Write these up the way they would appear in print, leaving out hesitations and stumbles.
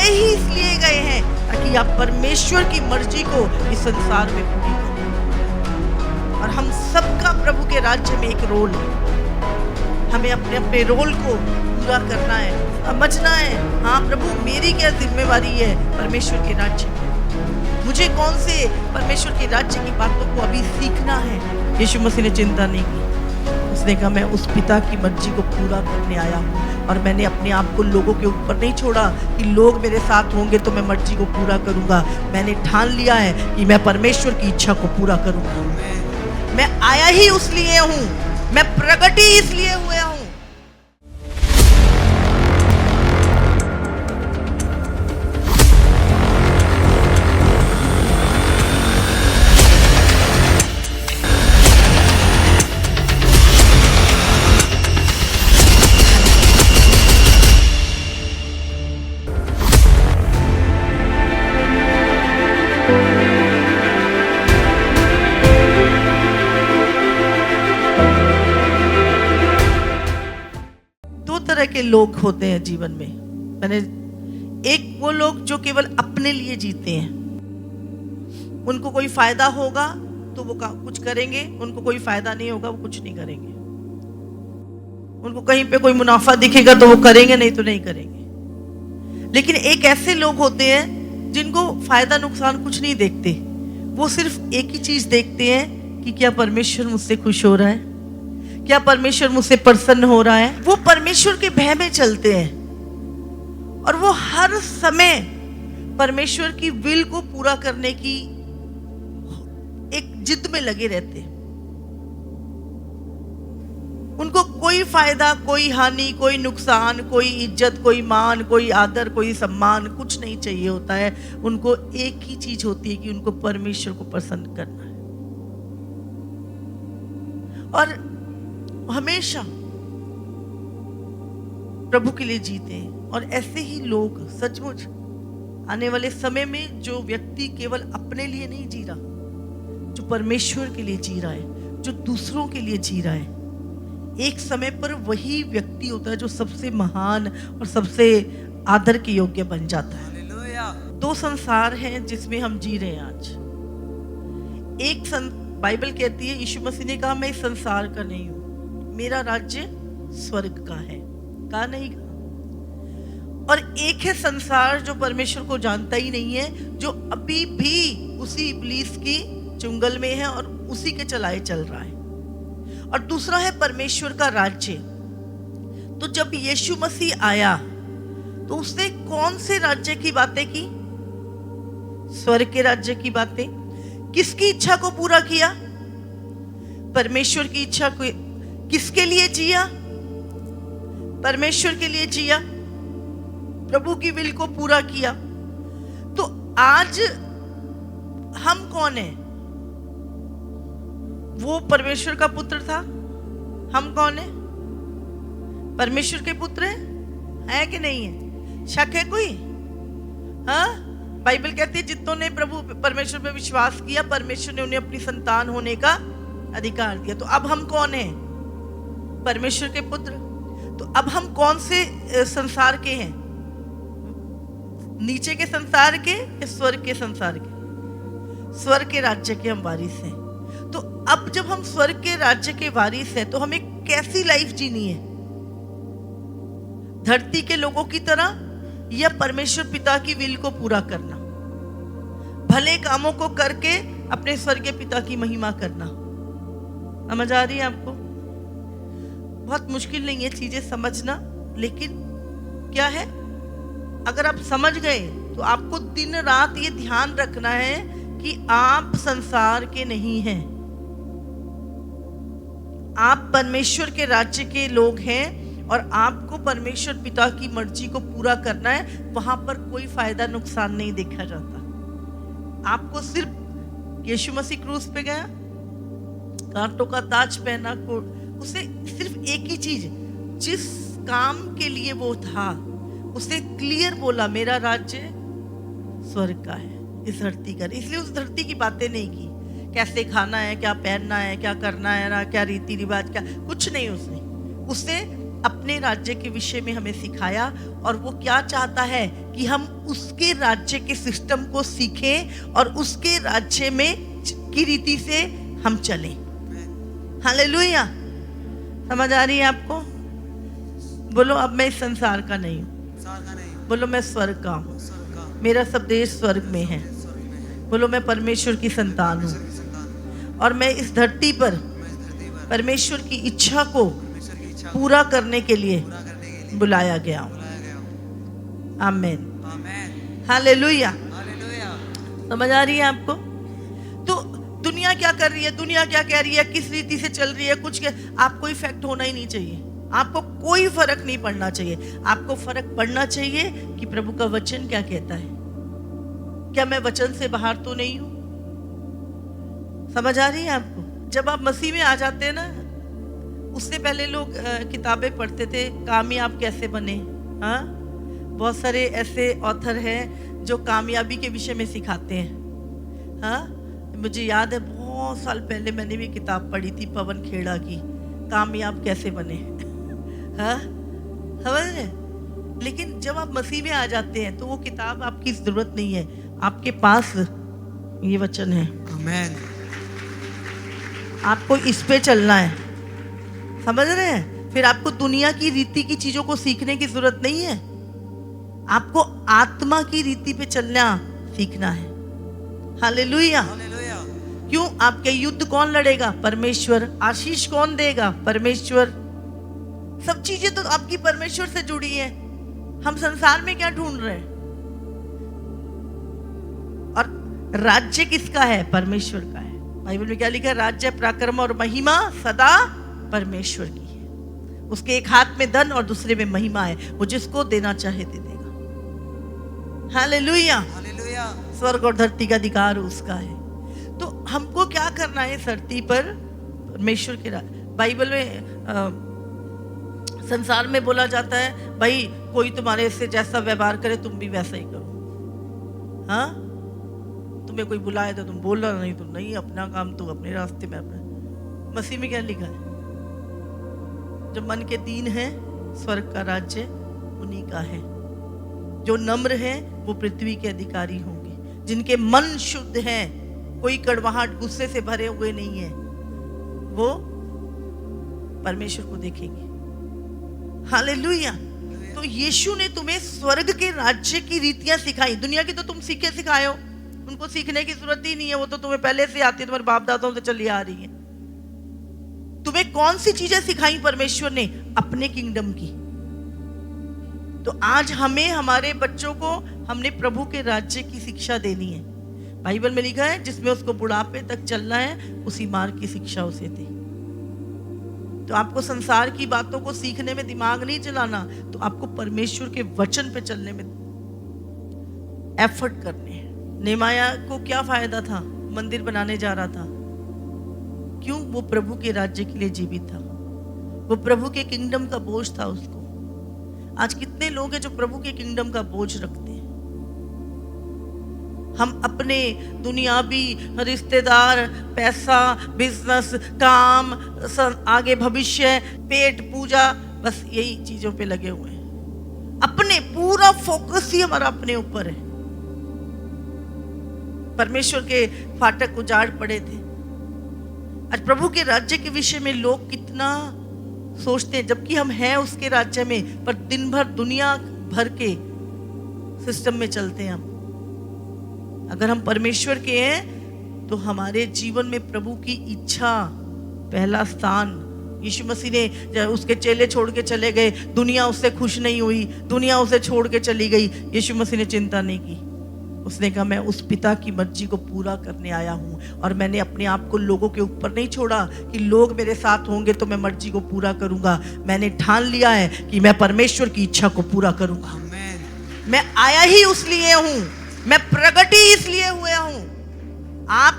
ही इसलिए गए हैं ताकि आप परमेश्वर की मर्जी को इस संसार में पूरी करें। और हम सबका प्रभु के राज्य में एक रोल है। हमें अपने अपने रोल को पूरा करना है, समझना है, हाँ प्रभु मेरी क्या जिम्मेवारी है परमेश्वर के राज्य में, मुझे कौन से परमेश्वर के राज्य की बातों को अभी सीखना है। यीशु मसीह ने चिंता नहीं की, उसने कहा मैं उस पिता की मर्जी को पूरा करने आया हूँ और मैंने अपने आप को लोगों के ऊपर नहीं छोड़ा कि लोग मेरे साथ होंगे तो मैं मर्जी को पूरा करूंगा। मैंने ठान लिया है कि मैं परमेश्वर की इच्छा को पूरा करूंगा। मैं आया ही उसलिए हूँ, मैं प्रगट ही इसलिए हुआ हूँ। तरह के लोग होते हैं जीवन में। मैंने एक वो लोग जो केवल अपने लिए जीते हैं, उनको कोई फायदा होगा तो वो कुछ करेंगे, उनको कोई फायदा नहीं होगा वो कुछ नहीं करेंगे। उनको कहीं पे कोई मुनाफा दिखेगा तो वो करेंगे, नहीं तो नहीं करेंगे। लेकिन एक ऐसे लोग होते हैं जिनको फायदा नुकसान कुछ नहीं देखते, वो सिर्फ एक ही चीज देखते हैं कि क्या परमेश्वर मुझसे खुश हो रहा है, क्या परमेश्वर मुझसे प्रसन्न हो रहा है। वो परमेश्वर के भय में चलते हैं और वो हर समय परमेश्वर की विल को पूरा करने की एक जिद में लगे रहते हैं। उनको कोई फायदा, कोई हानि, कोई नुकसान, कोई इज्जत, कोई मान, कोई आदर, कोई सम्मान कुछ नहीं चाहिए होता है। उनको एक ही चीज होती है कि उनको परमेश्वर को प्रसन्न करना है और हमेशा प्रभु के लिए जीते हैं। और ऐसे ही लोग सचमुच आने वाले समय में, जो व्यक्ति केवल अपने लिए नहीं जी रहा, जो परमेश्वर के लिए जी रहा है, जो दूसरों के लिए जी रहा है, एक समय पर वही व्यक्ति होता है जो सबसे महान और सबसे आदर के योग्य बन जाता है। दो संसार हैं जिसमें हम जी रहे हैं आज। एक बाइबल कहती है, यीशु मसीह ने कहा मैं इस संसार का नहीं हूं, मेरा राज्य स्वर्ग का है। कहा नहीं कहा। और एक है संसार जो परमेश्वर को जानता ही नहीं है, जो अभी भी उसी इब्लीस की चुंगल में है और उसी के चलाए चल रहा है। और दूसरा है परमेश्वर का राज्य। तो जब यीशु मसीह आया तो उसने कौन से राज्य की बातें की? स्वर्ग के राज्य की बातें। किसकी इच्छा को पूरा किया? परमेश्वर की इच्छा को। किसके लिए जिया? परमेश्वर के लिए जिया, प्रभु की विल को पूरा किया। तो आज हम कौन है? वो परमेश्वर का पुत्र था, हम कौन है? परमेश्वर के पुत्र है कि नहीं है? शक है कोई? हाँ, बाइबल कहती है जितनों ने प्रभु परमेश्वर पे विश्वास किया, परमेश्वर ने उन्हें अपनी संतान होने का अधिकार दिया। तो अब हम कौन है? परमेश्वर के पुत्र। तो अब हम कौन से संसार के हैं? नीचे के संसार के या स्वर्ग के संसार के? स्वर्ग के राज्य के हम वारिस हैं। तो अब जब हम स्वर्ग के राज्य के वारिस हैं तो हमें कैसी लाइफ जीनी है? धरती के लोगों की तरह या परमेश्वर पिता की विल को पूरा करना, भले कामों को करके अपने स्वर्गीय पिता की महिमा करना? समझ आ रही है आपको? बहुत मुश्किल नहीं है चीजें समझना, लेकिन क्या है, अगर आप समझ गए तो आपको दिन रात ये ध्यान रखना है कि आप संसार के नहीं हैं, आप परमेश्वर के राज्य के लोग हैं और आपको परमेश्वर पिता की मर्जी को पूरा करना है। वहां पर कोई फायदा नुकसान नहीं देखा जाता। आपको सिर्फ यीशु मसीह क्रूस पे गया, कांटों का ताज पहना, उसे सिर्फ एक ही चीज, जिस काम के लिए वो था उसे क्लियर बोला, मेरा राज्य स्वर्ग का है, इस धरती का। इसलिए उस धरती की बातें नहीं की, कैसे खाना है, क्या पहनना है, क्या करना है ना, क्या रीति रिवाज, क्या कुछ नहीं। उसने अपने राज्य के विषय में हमें सिखाया, और वो क्या चाहता है कि हम उसके राज्य के सिस्टम को सीखें और उसके राज्य में की रीति से हम चलें। हालेलुया। समझ आ रही है आपको? बोलो, अब मैं इस संसार का नहीं हूँ। बोलो, मैं स्वर्ग का हूँ। मेरा सब देश स्वर्ग में है। बोलो, मैं परमेश्वर की संतान हूँ और मैं इस धरती पर परमेश्वर की इच्छा को पूरा करने के लिए बुलाया गया हूँ। आमीन। हालेलुया। समझ आ रही है आपको? तो दुनिया क्या कर रही है, दुनिया क्या कह रही है, किस रीति से चल रही है, आपको इफेक्ट होना ही नहीं चाहिए। आपको कोई फर्क नहीं पड़ना चाहिए। आपको फर्क पड़ना चाहिए कि प्रभु का वचन क्या कहता है। क्या मैं वचन से बाहर तो नहीं हूं? समझ आ रही है आपको? जब आप मसीह में आ जाते हैं ना, उससे पहले लोग किताबें पढ़ते थे, कामयाब कैसे बने। हाँ, बहुत सारे ऐसे ऑथर हैं जो कामयाबी के विषय में सिखाते हैं। हाँ, मुझे याद है बहुत साल पहले मैंने भी किताब पढ़ी थी पवन खेड़ा की, कामयाब कैसे बने। हाँ, समझ रहे? लेकिन जब आप मसीह में आ जाते हैं तो वो किताब आपकी जरूरत नहीं है, आपके पास ये वचन है। आमीन। आपको इस पे चलना है। समझ रहे हैं? फिर आपको दुनिया की रीति की चीजों को सीखने की जरूरत नहीं है। आपको आत्मा की रीति पे चलना सीखना है। हालेलुया। क्यों? आपके युद्ध कौन लड़ेगा? परमेश्वर। आशीष कौन देगा? परमेश्वर। सब चीजें तो आपकी परमेश्वर से जुड़ी हैं। हम संसार में क्या ढूंढ रहे हैं? और राज्य किसका है? परमेश्वर का है। बाइबल में क्या लिखा है? राज्य, पराक्रम और महिमा सदा परमेश्वर की है। उसके एक हाथ में धन और दूसरे में महिमा है। वो जिसको देना चाहे दे देगा। हालेलुया। स्वर्ग और धरती का अधिकार उसका है। तो हमको क्या करना है? धरती पर परमेश्वर के बाइबल में संसार में बोला जाता है, भाई कोई तुम्हारे से जैसा व्यवहार करे तुम भी वैसा ही करो। हाँ, तुम्हें कोई बुलाए तो तुम बोलना, नहीं तो नहीं, अपना काम तो अपने रास्ते में अपना। मसीह में क्या लिखा है? जो मन के दीन है स्वर्ग का राज्य उन्हीं का है। जो नम्र है वो पृथ्वी के अधिकारी होंगे। जिनके मन शुद्ध है, कोई कड़वाहट गुस्से से भरे हुए नहीं है, वो परमेश्वर को देखेंगे। हालेलुया। तो यीशु ने तुम्हें स्वर्ग के राज्य की रीतियां सिखाई। दुनिया की तो तुम सीखे सिखाए हो, उनको सीखने की जरूरत ही नहीं है, वो तो तुम्हें पहले से आती है, तुम्हारे बाप दादाओं से चली आ रही है। तुम्हें कौन सी चीजें सिखाई परमेश्वर ने? अपने किंगडम की। तो आज हमें, हमारे बच्चों को हमने प्रभु के राज्य की शिक्षा देनी है। बाइबल में लिखा है, जिसमें उसको बुढ़ापे तक चलना है उसी मार्ग की शिक्षा उसे दे। तो आपको संसार की बातों को सीखने में दिमाग नहीं चलाना, तो आपको परमेश्वर के वचन पे चलने में एफर्ट करने हैं। नेमाया को क्या फायदा था? मंदिर बनाने जा रहा था। क्यों? वो प्रभु के राज्य के लिए जीवित था। वो प्रभु के किंगडम का बोझ था उसको। आज कितने लोग हैं जो प्रभु के किंगडम का बोझ रखते हैं? हम अपने दुनियावी रिश्तेदार, पैसा, बिजनेस, काम, आगे भविष्य, पेट, पूजा, बस यही चीजों पे लगे हुए हैं। अपने पूरा फोकस ही हमारा अपने ऊपर है। परमेश्वर के फाटक उजाड़ पड़े थे। आज प्रभु के राज्य के विषय में लोग कितना सोचते हैं, जबकि हम हैं उसके राज्य में, पर दिन भर दुनिया भर के सिस्टम में चलते हैं। हम अगर हम परमेश्वर के हैं तो हमारे जीवन में प्रभु की इच्छा पहला स्थान। यीशु मसीह ने उसके चेले छोड़ के चले गए, दुनिया उससे खुश नहीं हुई, दुनिया उसे छोड़ के चली गई। यीशु मसीह ने चिंता नहीं की। उसने कहा, मैं उस पिता की मर्जी को पूरा करने आया हूँ, और मैंने अपने आप को लोगों के ऊपर नहीं छोड़ा कि लोग मेरे साथ होंगे तो मैं मर्जी को पूरा करूंगा। मैंने ठान लिया है कि मैं परमेश्वर की इच्छा को पूरा करूंगा। मैं आया ही उसलिए हूँ, मैं प्रगट ही इसलिए हुआ हूं, आप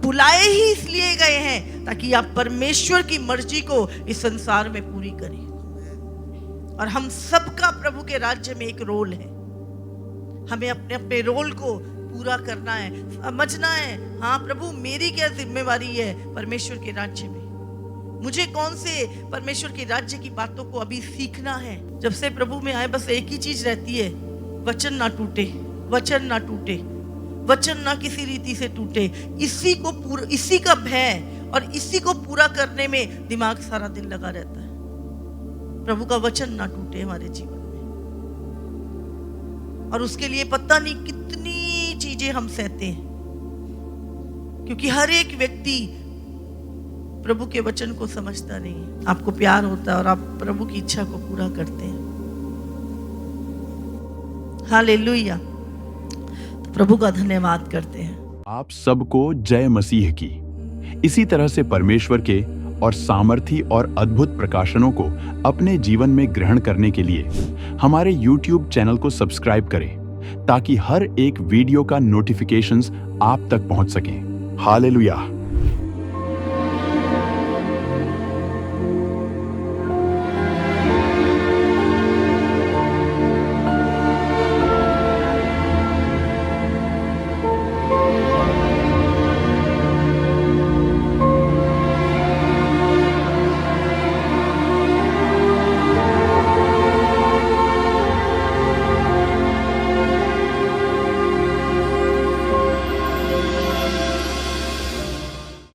बुलाए ही इसलिए गए हैं ताकि आप परमेश्वर की मर्जी को इस संसार में पूरी करें। और हम सबका प्रभु के राज्य में एक रोल है। हमें अपने अपने रोल को पूरा करना है, समझना है। हाँ प्रभु, मेरी क्या जिम्मेवारी है परमेश्वर के राज्य में? मुझे कौन से परमेश्वर के राज्य की बातों को अभी सीखना है। जब से प्रभु में आए बस एक ही चीज रहती है, वचन ना टूटे, वचन ना टूटे, वचन ना किसी रीति से टूटे। इसी का भय और इसी को पूरा करने में दिमाग सारा दिन लगा रहता है। प्रभु का वचन ना टूटे हमारे जीवन में, और उसके लिए पता नहीं कितनी चीजें हम सहते हैं, क्योंकि हर एक व्यक्ति प्रभु के वचन को समझता नहीं है। आपको प्यार होता है और आप प्रभु की इच्छा को पूरा करते हैं। हालेलुया। तो प्रभु का धन्यवाद करते हैं। आप सबको जय मसीह की। इसी तरह से परमेश्वर के और सामर्थी और अद्भुत प्रकाशनों को अपने जीवन में ग्रहण करने के लिए हमारे YouTube चैनल को सब्सक्राइब करें, ताकि हर एक वीडियो का नोटिफिकेशंस आप तक पहुंच सकें। हालेलुया।